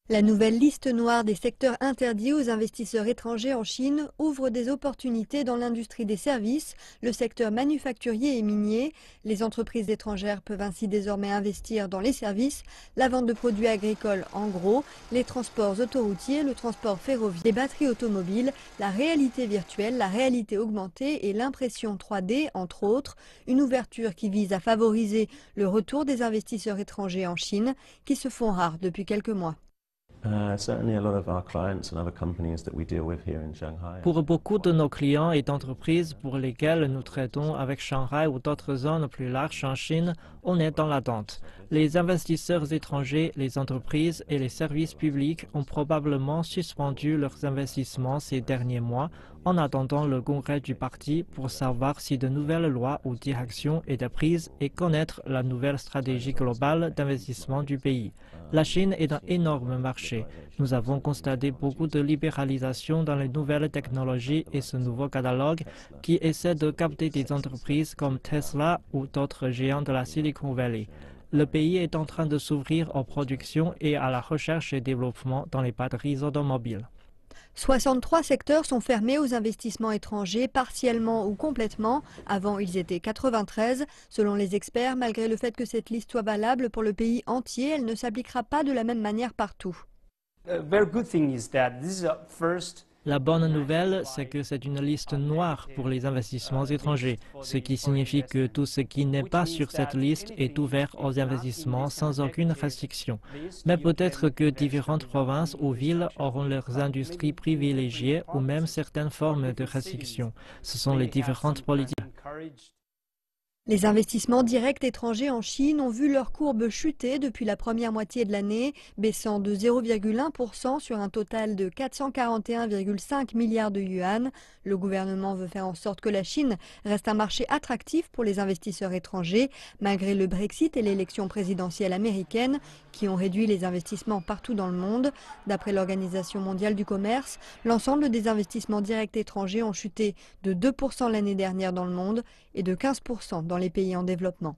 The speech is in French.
La nouvelle liste noire des secteurs interdits aux investisseurs étrangers en Chine ouvre des opportunités dans l'industrie des services, le secteur manufacturier et minier. Les entreprises étrangères peuvent ainsi désormais investir dans les services, la vente de produits agricoles en gros, les transports autoroutiers, le transport ferroviaire, les batteries automobiles, la réalité virtuelle, la réalité augmentée et l'impression 3D, entre autres. Une ouverture qui vise à favoriser le retour des investisseurs étrangers en Chine, qui se font rares depuis quelques mois. Pour beaucoup de nos clients et d'entreprises pour lesquels nous traitons avec Shanghai ou d'autres zones plus larges en Chine, on est dans l'attente. Les investisseurs étrangers, les entreprises et les services publics ont probablement suspendu leurs investissements ces derniers mois en attendant le congrès du parti pour savoir si de nouvelles lois ou directions étaient prises et connaître la nouvelle stratégie globale d'investissement du pays. La Chine est un énorme marché. Nous avons constaté beaucoup de libéralisation dans les nouvelles technologies et ce nouveau catalogue qui essaie de capter des entreprises comme Tesla ou d'autres géants de la Silicon Valley. Le pays est en train de s'ouvrir aux productions et à la recherche et développement dans les batteries automobiles. 63 secteurs sont fermés aux investissements étrangers, partiellement ou complètement. Avant, ils étaient 93. Selon les experts, malgré le fait que cette liste soit valable pour le pays entier, elle ne s'appliquera pas de la même manière partout. La bonne nouvelle, c'est que c'est une liste noire pour les investissements étrangers, ce qui signifie que tout ce qui n'est pas sur cette liste est ouvert aux investissements sans aucune restriction. Mais peut-être que différentes provinces ou villes auront leurs industries privilégiées ou même certaines formes de restrictions. Ce sont les différentes politiques. Les investissements directs étrangers en Chine ont vu leur courbe chuter depuis la première moitié de l'année, baissant de 0,1% sur un total de 441,5 milliards de yuan. Le gouvernement veut faire en sorte que la Chine reste un marché attractif pour les investisseurs étrangers, malgré le Brexit et l'élection présidentielle américaine, qui ont réduit les investissements partout dans le monde. D'après l'Organisation mondiale du commerce, l'ensemble des investissements directs étrangers ont chuté de 2% l'année dernière dans le monde et de 15% dans les pays en développement.